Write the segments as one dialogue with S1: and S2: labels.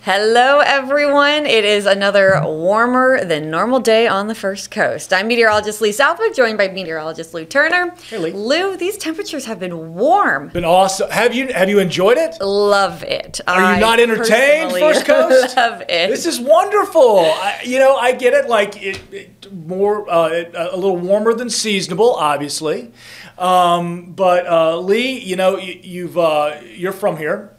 S1: Hello, everyone. It is another warmer than normal day on the First Coast. I'm meteorologist Lee Southwick, joined by meteorologist Lou Turner.
S2: Hey, Lee.
S1: Lou, these temperatures have been warm.
S2: Been awesome. Have you enjoyed it?
S1: Love it.
S2: Are you not entertained, First Coast?
S1: Love it.
S2: This is wonderful. I get it. Like a little warmer than seasonable, obviously. But Lee, you're from here.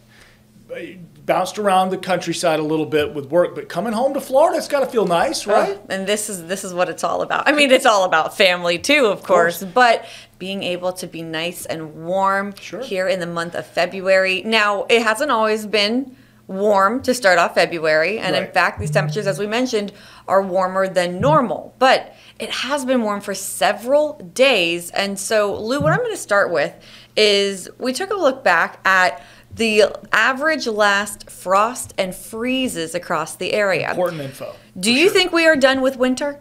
S2: Bounced around the countryside a little bit with work, but coming home to Florida, it's got to feel nice, right?
S1: And this is what it's all about. I mean, it's all about family too, of course, but being able to be nice and warm here in the month of February. Now, it hasn't always been warm to start off February, and in fact, these temperatures, as we mentioned, are warmer than normal, but it has been warm for several days. And so, Lou, what I'm going to start with is we took a look back at the average last frost and freezes across the area.
S2: Important info.
S1: Do you think we are done with winter?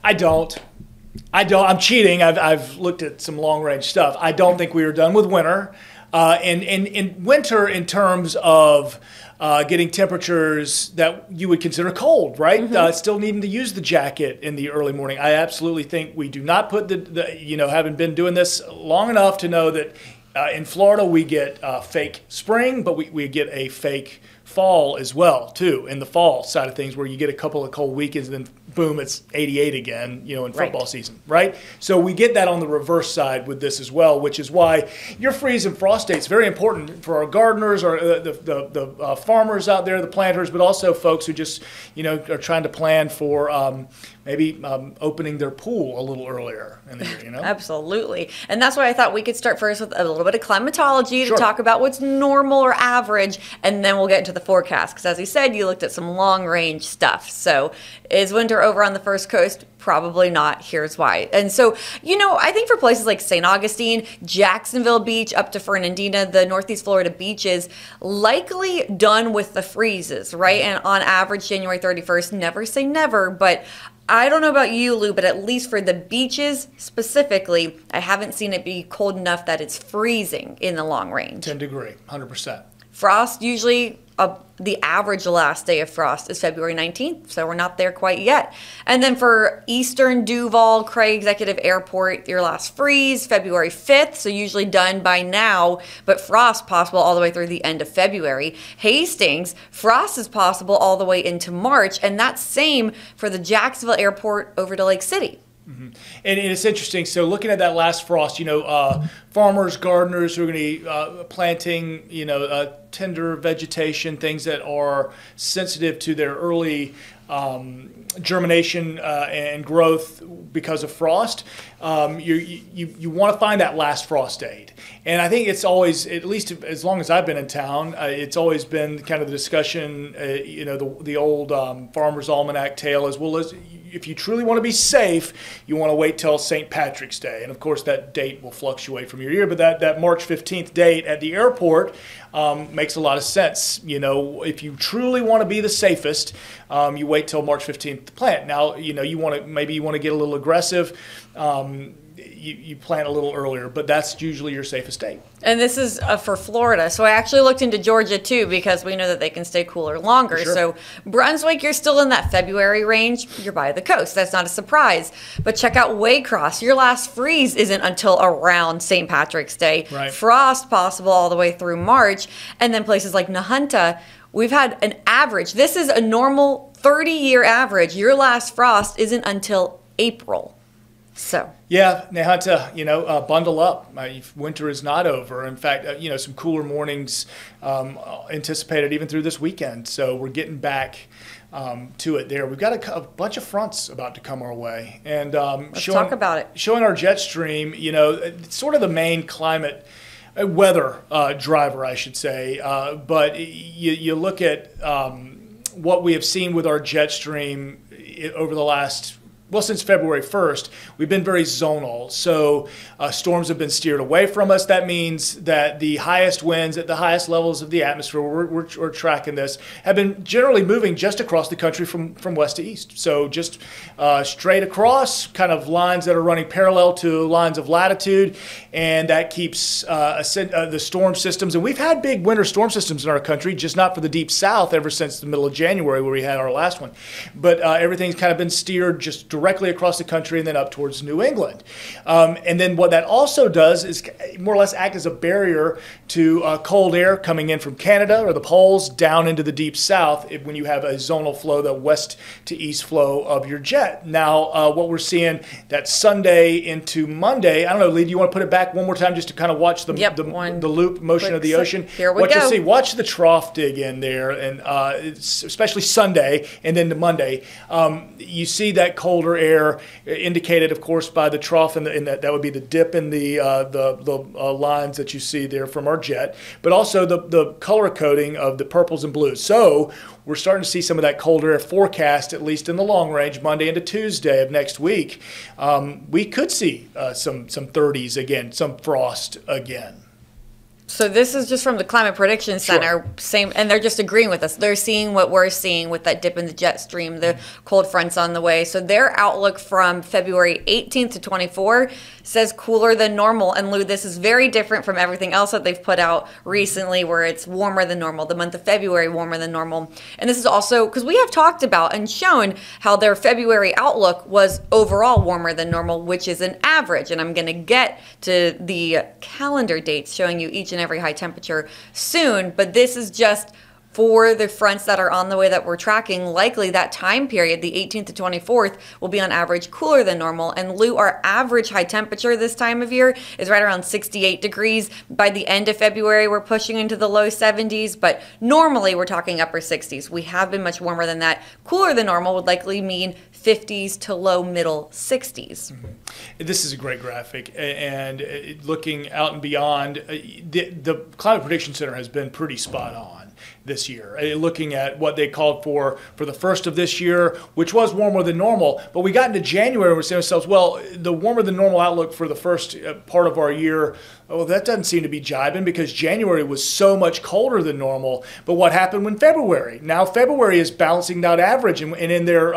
S2: I don't. I'm cheating. I've looked at some long range stuff. I don't think we are done with winter. And winter in terms of getting temperatures that you would consider cold, right? Still needing to use the jacket in the early morning. I absolutely think we do not put having been doing this long enough to know that in Florida, we get fake spring, but we get a fake fall as well, too, in the fall side of things, where you get a couple of cold weekends and then, boom, it's 88 again, in football season, right? So we get that on the reverse side with this as well, which is why your freeze and frost date's very important for our gardeners or the farmers out there, the planters, but also folks who just, are trying to plan for maybe opening their pool a little earlier in the year,
S1: Absolutely. And that's why I thought we could start first with a little bit of climatology to talk about what's normal or average, and then we'll get into the forecast. Because as you said, you looked at some long-range stuff. So is winter over on the First Coast? Probably not. Here's why. And so, I think for places like St. Augustine, Jacksonville Beach, up to Fernandina, the Northeast Florida beaches, likely done with the freezes, right? And on average, January 31st, never say never, but I don't know about you, Lou, but at least for the beaches specifically, I haven't seen it be cold enough that it's freezing in the long range.
S2: 10 degree, 100%.
S1: Frost, usually the average last day of frost is February 19th, so we're not there quite yet. And then for Eastern Duval, Craig Executive Airport, your last freeze, February 5th, so usually done by now, but frost possible all the way through the end of February. Hastings, frost is possible all the way into March, and that's same for the Jacksonville Airport over to Lake City.
S2: And it's interesting. So looking at that last frost, farmers, gardeners who are going to be planting, tender vegetation, things that are sensitive to their early germination and growth because of frost. You want to find that last frost date. And I think it's always, at least as long as I've been in town, it's always been kind of the discussion, the old Farmer's Almanac tale as well as if you truly want to be safe, you want to wait till St. Patrick's Day. And of course, that date will fluctuate from year to year, but that March 15th date at the airport makes a lot of sense. If you truly want to be the safest, you wait till March 15th to plant. Now, you want to get a little aggressive. You plant a little earlier, but that's usually your safest date.
S1: And this is for Florida. So I actually looked into Georgia too, because we know that they can stay cooler longer. So Brunswick, you're still in that February range. You're by the coast. That's not a surprise. But check out Waycross. Your last freeze isn't until around St. Patrick's Day. Frost possible all the way through March. And then places like Nahunta, we've had an average. This is a normal 30-year average. Your last frost isn't until April. So
S2: yeah, Nahunta, bundle up. Winter is not over. In fact, some cooler mornings anticipated even through this weekend. So we're getting back to it there. We've got a bunch of fronts about to come our way, and
S1: let's talk about it.
S2: Showing our jet stream. It's sort of the main climate weather driver, I should say. But you look at what we have seen with our jet stream over the last since February 1st, we've been very zonal. So storms have been steered away from us. That means that the highest winds at the highest levels of the atmosphere, we're tracking this, have been generally moving just across the country from west to east. So just straight across, kind of lines that are running parallel to lines of latitude, and that keeps the storm systems. And we've had big winter storm systems in our country, just not for the deep south ever since the middle of January where we had our last one. But everything's kind of been steered just directly across the country and then up towards New England. And then what that also does is more or less act as a barrier to cold air coming in from Canada or the poles down into the deep south when you have a zonal flow, the west to east flow of your jet. Now, what we're seeing that Sunday into Monday, I don't know, Lee, do you want to put it back one more time just to kind of watch the loop motion of the ocean?
S1: Here we
S2: what
S1: go.
S2: You'll see, watch the trough dig in there, and especially Sunday and then to Monday. You see that colder air indicated, of course, by the trough, and that would be the dip in the lines that you see there from our jet, but also the color coding of the purples and blues. So we're starting to see some of that colder air forecast, at least in the long range, Monday into Tuesday of next week. We could see some 30s again, some frost again.
S1: So this is just from the Climate Prediction Center,
S2: Sure.
S1: same, and they're just agreeing with us. They're seeing what we're seeing with that dip in the jet stream, the cold fronts on the way. So their outlook from February 18th to 24 says cooler than normal. And Lou, this is very different from everything else that they've put out recently, where it's warmer than normal. The month of February, warmer than normal. And this is also because we have talked about and shown how their February outlook was overall warmer than normal, which is an average. And I'm going to get to the calendar dates showing you each and every high temperature soon, but this is just for the fronts that are on the way that we're tracking. Likely that time period, the 18th to 24th, will be on average cooler than normal. And Lou, our average high temperature this time of year is right around 68 degrees. By the end of February, we're pushing into the low 70s, but normally we're talking upper 60s. We have been much warmer than that. Cooler than normal would likely mean 50s to low middle 60s.
S2: Mm-hmm. This is a great graphic, and looking out and beyond, the Climate Prediction Center has been pretty spot on this year, looking at what they called for the first of this year, which was warmer than normal. But we got into January and we're saying to ourselves, well, the warmer than normal outlook for the first part of our year, well, that doesn't seem to be jibing because January was so much colder than normal. But what happened when February? Now February is balancing that average, and in their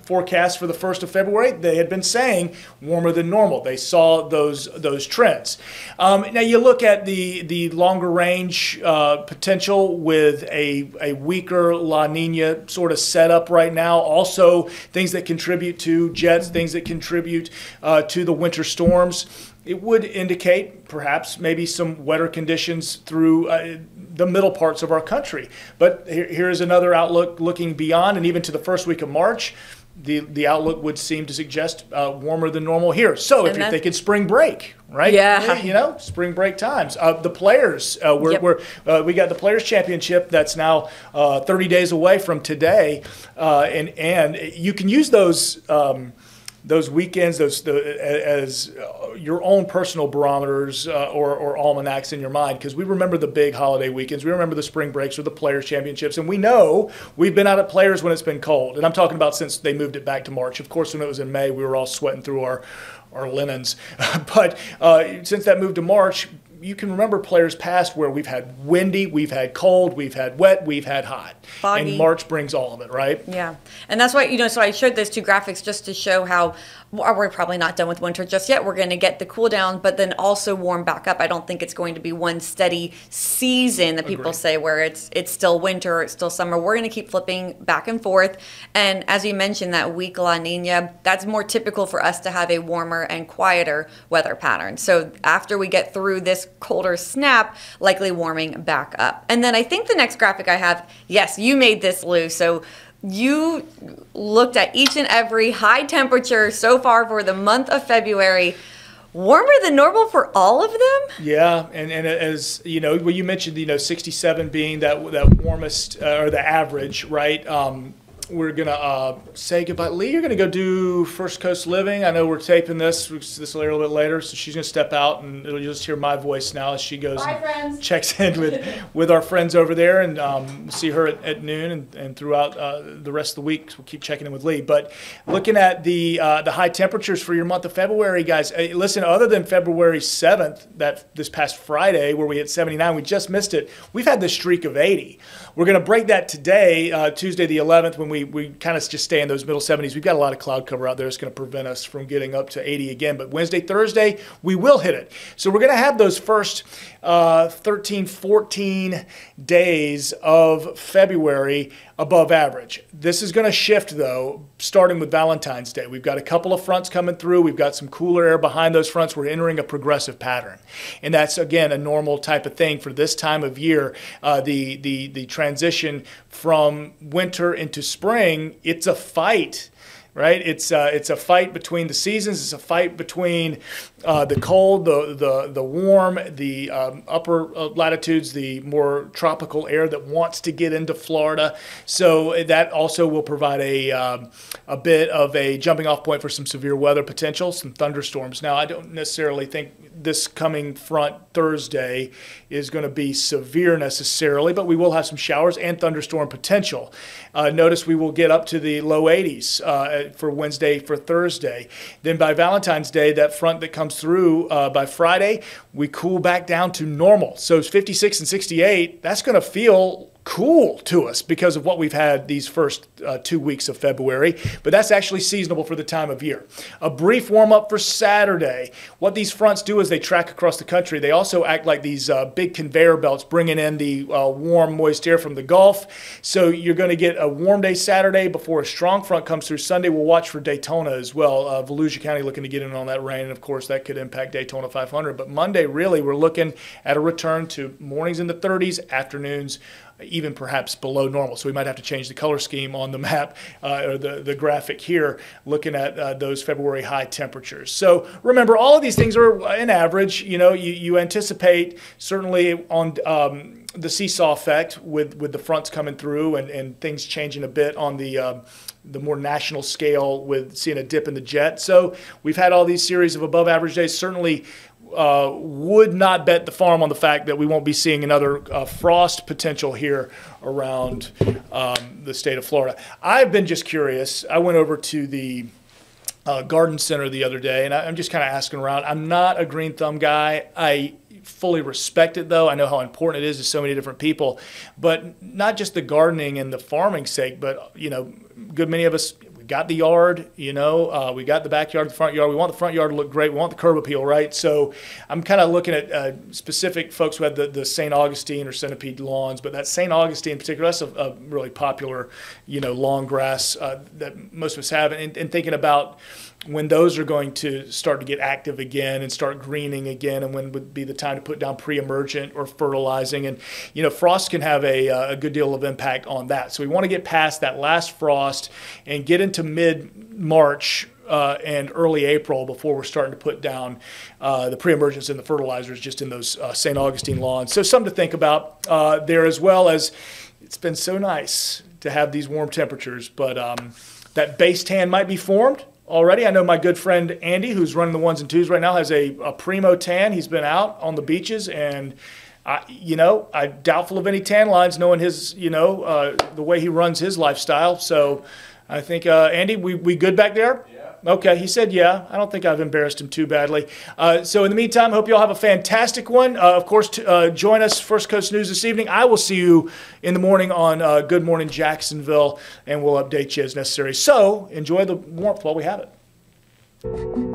S2: forecast for the 1st of February, they had been saying warmer than normal. They saw those trends. Now you look at the longer range potential with a weaker La Nina sort of setup right now. Also things that contribute to jets, things that contribute to the winter storms. It would indicate perhaps maybe some wetter conditions through the middle parts of our country. But here's another outlook looking beyond, and even to the first week of March, the outlook would seem to suggest warmer than normal here. So if you're thinking spring break, right?
S1: Yeah.
S2: You know, spring break times. The players, we got the Players Championship that's now 30 days away from today, and you can use those weekends as your own personal barometers or almanacs in your mind, because we remember the big holiday weekends. We remember the spring breaks or the Players Championships, and we know we've been out at Players when it's been cold. And I'm talking about since they moved it back to March. Of course, when it was in May, we were all sweating through our linens. But since that moved to March, you can remember Players past where we've had windy, we've had cold, we've had wet, we've had hot. Foggy. And March brings all of it, right?
S1: Yeah. And that's why, so I showed those two graphics just to show how we're probably not done with winter just yet. We're going to get the cool down, but then also warm back up. I don't think it's going to be one steady season that people say where it's still winter or it's still summer. We're going to keep flipping back and forth. And as you mentioned, that weak La Nina, that's more typical for us to have a warmer and quieter weather pattern. So after we get through this colder snap, likely warming back up. And then I think the next graphic I have, yes, you made this, Lou. So you looked at each and every high temperature so far for the month of February. Warmer than normal for all of them?
S2: Yeah, and as you know, well, you mentioned 67 being that warmest or the average, right? we're going to say goodbye. Lee, you're going to go do First Coast Living. I know we're taping this will air a little bit later, so she's going to step out, and you'll just hear my voice now as she goes and checks in with our friends over there, and we'll see her at noon and throughout the rest of the week. We'll keep checking in with Lee. But looking at the high temperatures for your month of February, guys, listen, other than February 7th, this past Friday where we hit 79, we just missed it. We've had this streak of 80. We're going to break that today, Tuesday the 11th, when we kind of just stay in those middle 70s. We've got a lot of cloud cover out there. It's going to prevent us from getting up to 80 again. But Wednesday, Thursday, we will hit it. So we're going to have those first 13, 14 days of February above average. This is going to shift, though, starting with Valentine's Day. We've got a couple of fronts coming through. We've got some cooler air behind those fronts. We're entering a progressive pattern. And that's, again, a normal type of thing for this time of year. The transition from winter into spring, it's a fight. Right? It's a fight between the seasons. It's a fight between the cold, the warm, the upper latitudes, the more tropical air that wants to get into Florida. So that also will provide a bit of a jumping off point for some severe weather potential, some thunderstorms. Now, I don't necessarily think this coming front Thursday is going to be severe necessarily, but we will have some showers and thunderstorm potential. Notice we will get up to the low 80s for Wednesday, for Thursday. Then by Valentine's Day, that front that comes through by Friday, we cool back down to normal. So it's 56 and 68. That's going to feel cool to us because of what we've had these first 2 weeks of February, but that's actually seasonable for the time of year. A brief warm-up for Saturday. What these fronts do is they track across the country. They also act like these big conveyor belts bringing in the warm, moist air from the Gulf. So you're going to get a warm day Saturday before a strong front comes through Sunday. We'll watch for Daytona as well. Volusia County looking to get in on that rain, and of course that could impact Daytona 500. But Monday, really, we're looking at a return to mornings in the 30s, afternoons even perhaps below normal. So we might have to change the color scheme on the map or the graphic here, looking at those February high temperatures. So remember, all of these things are an average. You know, you anticipate certainly on the seesaw effect with the fronts coming through and things changing a bit on the more national scale with seeing a dip in the jet. So we've had all these series of above average days. Certainly would not bet the farm on the fact that we won't be seeing another frost potential here around the state of Florida. I've been just curious. I went over to the garden center the other day, and I'm just kind of asking around. I'm not a green thumb guy. I fully respect it, though. I know how important it is to so many different people, but not just the gardening and the farming sake, but, you know, good many of us, got the yard, you know, we got the backyard, the front yard. We want the front yard to look great. We want the curb appeal, right? So I'm kind of looking at specific folks who had the St. Augustine or centipede lawns, but that St. Augustine in particular, that's a really popular, you know, long grass that most of us have. And thinking about when those are going to start to get active again and start greening again, and when would be the time to put down pre-emergent or fertilizing. And, you know, frost can have a good deal of impact on that. So we want to get past that last frost and get into mid-March and early April before we're starting to put down the pre-emergence and the fertilizers just in those St. Augustine lawns. So something to think about there, as well as it's been so nice to have these warm temperatures, but that base tan might be formed already. I know my good friend Andy, who's running the 1s and 2s right now, has a primo tan. He's been out on the beaches, and I'm doubtful of any tan lines, knowing his, the way he runs his lifestyle. So I think, Andy, we good back there? Yeah. Okay, he said yeah. I don't think I've embarrassed him too badly. So in the meantime, I hope you all have a fantastic one. Of course, join us, First Coast News this evening. I will see you in the morning on Good Morning Jacksonville, and we'll update you as necessary. So enjoy the warmth while we have it.